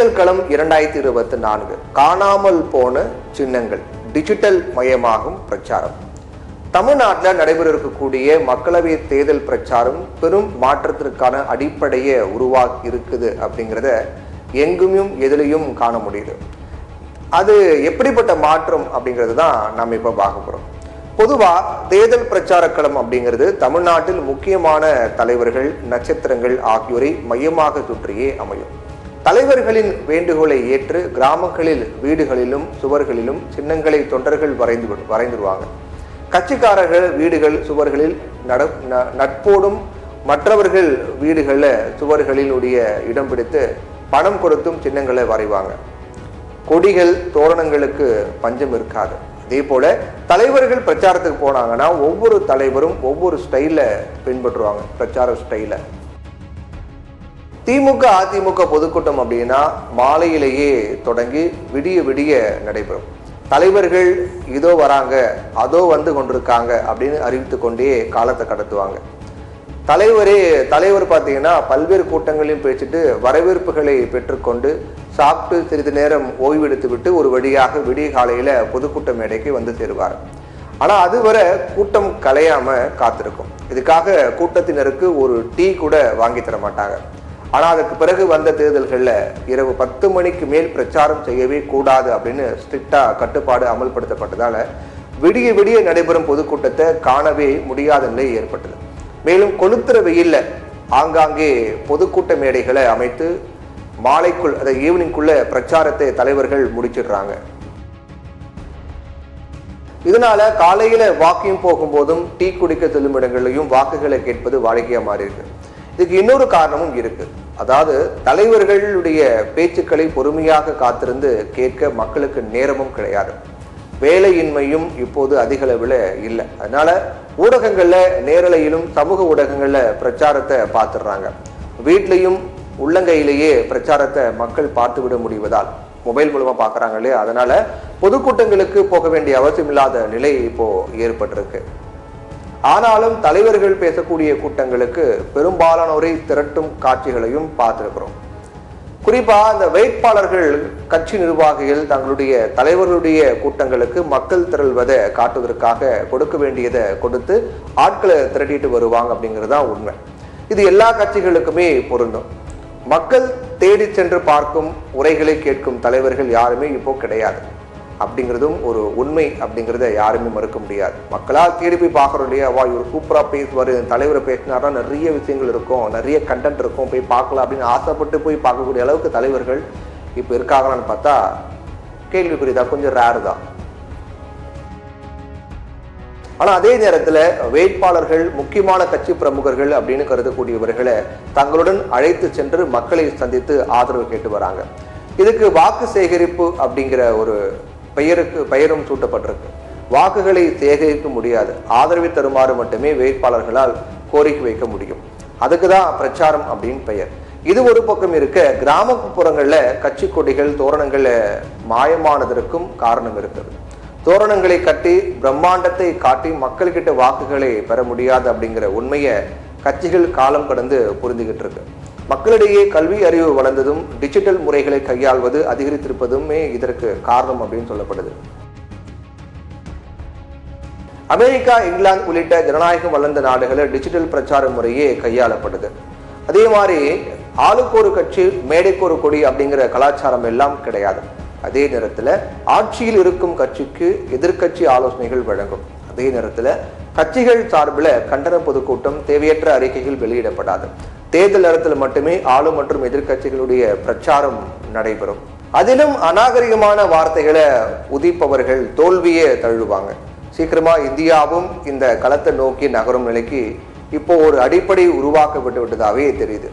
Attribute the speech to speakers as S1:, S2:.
S1: தேர்தல் களம் 2024 காணாமல் போன சின்னங்கள் டிஜிட்டல் மயமாகும் பிரச்சாரம். தமிழ்நாட்டில் நடைபெற இருக்கக்கூடிய மக்களவை தேர்தல் பிரச்சாரம் பெரும் மாற்றத்திற்கான அடிப்படையை உருவாக்கி இருக்குது அப்படிங்கிறத எங்குமே எதிலையும் காண முடியுது. அது எப்படிப்பட்ட மாற்றம் அப்படிங்கிறது தான் நம்ம இப்போ பார்க்க போகிறோம். பொதுவாக தேர்தல் பிரச்சார களம் அப்படிங்கிறது தமிழ்நாட்டில் முக்கியமான தலைவர்கள், நட்சத்திரங்கள் ஆகியோரை மையமாக சுற்றியே அமையும். தலைவர்களின் வேண்டுகோளை ஏற்று கிராமங்களில், வீடுகளிலும், சுவர்களிலும் சின்னங்களை தொண்டர்கள் வரைந்துடுவாங்க. கட்சிக்காரர்கள் வீடுகள், சுவர்களில் நட்போடும் மற்றவர்கள் வீடுகளில் சுவர்களினுடைய இடம் பிடித்து பணம் கொடுத்தும் சின்னங்களை வரைவாங்க. கொடிகள், தோரணங்களுக்கு பஞ்சம் இருக்காது. அதே போல தலைவர்கள் பிரச்சாரத்துக்கு போனாங்கன்னா ஒவ்வொரு தலைவரும் ஒவ்வொரு ஸ்டைல பின்பற்றுவாங்க, பிரச்சார ஸ்டைல. திமுக, அதிமுக பொதுக்கூட்டம் அப்படின்னா மாலையிலேயே தொடங்கி விடிய விடிய நடைபெறும். தலைவர்கள் இதோ வராங்க, அதோ வந்து கொண்டிருக்காங்க அப்படின்னு அறிவித்து கொண்டே காலத்தை கடத்துவாங்க. தலைவர் பார்த்தீங்கன்னா பல்வேறு கூட்டங்களையும் பேசிட்டு வரவேற்புகளை பெற்றுக்கொண்டு சாப்பிட்டு சிறிது நேரம் ஓய்வெடுத்து விட்டு ஒரு வழியாக விடிய காலையில பொதுக்கூட்ட மேடைக்கு வந்து சேருவார். ஆனா அதுவரை கூட்டம் கலையாம காத்திருக்கும். இதுக்காக கூட்டத்தினருக்கு ஒரு டீ கூட வாங்கி தர மாட்டாங்க. ஆனா அதுக்கு பிறகு வந்த தேர்தல்கள்ல இரவு 10 மணிக்கு மேல் பிரச்சாரம் செய்யவே கூடாது அப்படின்னு ஸ்ட்ரிக்டா கட்டுப்பாடு அமல்படுத்தப்பட்டதால விடிய விடிய நடைபெறும் பொதுக்கூட்டத்தை காணவே முடியாத நிலை ஏற்பட்டது. மேலும் கொளுத்துற வெயில்ல ஆங்காங்கே பொதுக்கூட்ட மேடைகளை அமைத்து மாலைக்குள், அதை ஈவினிங்குள்ள பிரச்சாரத்தை தலைவர்கள் முடிச்சிடுறாங்க. இதனால காலையில வாக்கிங் போகும்போதும் டீ குடிக்க செல்லும் இடங்களிலையும் வாக்குகளை கேட்பது வாடிக்கையா மாறி இருக்கு. இதுக்கு இன்னொரு காரணமும் இருக்கு. அதாவது தலைவர்களுடைய பேச்சுக்களை பொறுமையாக காத்திருந்து கேட்க மக்களுக்கு நேரமும் கிடையாது. வேலையின்மையும் இப்போது அதிக அளவில் இல்லை. அதனால ஊடகங்கள்ல, நேரலையிலும் சமூக ஊடகங்கள்ல பிரச்சாரத்தை பார்த்துடுறாங்க. வீட்லையும் உள்ளங்கையிலேயே பிரச்சாரத்தை மக்கள் பார்த்து விட முடிவதால் மொபைல் மூலமா பார்க்கறாங்க இல்லையா, அதனால பொதுக்கூட்டங்களுக்கு போக வேண்டிய அவசியம் இல்லாத நிலை இப்போ ஏற்பட்டிருக்கு. ஆனாலும் தலைவர்கள் பேசக்கூடிய கூட்டங்களுக்கு பெரும்பாலானோரை திரட்டும் காட்சிகளையும் பார்த்திருக்கிறோம். குறிப்பா இந்த வேட்பாளர்கள், கட்சி நிர்வாகிகள் தங்களுடைய தலைவர்களுடைய கூட்டங்களுக்கு மக்கள் திரள்வதை காட்டுவதற்காக கொடுக்க வேண்டியதை கொடுத்து ஆட்களை திரட்டிட்டு வருவாங்க அப்படிங்கிறது தான் உண்மை. இது எல்லா கட்சிகளுக்குமே பொருந்தும். மக்கள் தேடி சென்று பார்க்கும், உரைகளை கேட்கும் தலைவர்கள் யாருமே இப்போ கிடையாது அப்படிங்கிறதும் ஒரு உண்மை. அப்படிங்கிறத யாருமே மறுக்க முடியாது. மக்களால் தேடி போய் பார்க்கறோம் இல்லையா, வா இவர் சூப்பரா பேசுவார், தலைவரை பேசினாரா நிறைய விஷயங்கள் இருக்கும், நிறைய கண்டென்ட் இருக்கும், போய் பார்க்கலாம் அப்படின்னு ஆசைப்பட்டு போய் பார்க்கக்கூடிய அளவுக்கு தலைவர்கள் இப்போ இருக்காங்களான்னு பார்த்தா கேள்விக்குறிதான், கொஞ்சம் ரேர் தான். ஆனா அதே நேரத்துல வேட்பாளர்கள், முக்கியமான கட்சி பிரமுகர்கள் அப்படின்னு கருதக்கூடியவர்களை தங்களுடன் அழைத்து சென்று மக்களை சந்தித்து ஆதரவு கேட்டு வராங்க. இதுக்கு வாக்கு சேகரிப்பு அப்படிங்கிற ஒரு பெயரும் சூட்டப்பட்டிருக்கு. வாக்குகளை சேகரிக்க முடியாது, ஆதரவை தருமாறு மட்டுமே வேட்பாளர்களால் கோரிக்கை வைக்க முடியும். அதுக்குதான் பிரச்சாரம் அப்படின்னு பெயர். இது ஒரு பக்கம் இருக்க, கிராமப்புறங்கள்ல கட்சி கொடிகள், தோரணங்கள்ல மாயமானதற்கும் காரணம் இருக்குது. தோரணங்களை கட்டி பிரம்மாண்டத்தை காட்டி மக்கள்கிட்ட வாக்குகளை பெற முடியாது அப்படிங்கிற உண்மையை கட்சிகள் காலம் கடந்து புரிந்துகிட்டு இருக்கு. மக்களிடையே கல்வி அறிவு வளர்ந்ததும் டிஜிட்டல் முறைகளை கையாள்வது அதிகரித்திருப்பதுமே இதற்கு காரணம் அப்படின்னு சொல்லப்படுது. அமெரிக்கா, இங்கிலாந்து உள்ளிட்ட ஜனநாயகம் வளர்ந்த நாடுகளில் டிஜிட்டல் பிரச்சார முறையே கையாளப்படுது. அதே மாதிரி ஆளுக்கு ஒரு கட்சி, மேடைக்கு ஒரு கொடி அப்படிங்கிற கலாச்சாரம் எல்லாம் கிடையாது. அதே நேரத்துல ஆட்சியில் இருக்கும் கட்சிக்கு எதிர்கட்சி ஆலோசனைகள் வழங்கும். அதே நேரத்துல கட்சிகள் சார்பில் கண்டன பொதுக்கூட்டம், தேவையற்ற அறிக்கைகள் வெளியிடப்படாது. தேர்தல் நேரத்தில் மட்டுமே ஆளும் மற்றும் எதிர்கட்சிகளுடைய பிரச்சாரம் நடைபெறும். அதிலும் அநாகரிகமான வார்த்தைகளை உதிப்பவர்கள் தோல்வியே தழுவாங்க. சீக்கிரமா இந்தியாவும் இந்த களத்தை நோக்கி நகரும் நிலைக்கு இப்போ ஒரு அடிப்படை உருவாக்கப்பட்டு விட்டதாவே தெரியுது.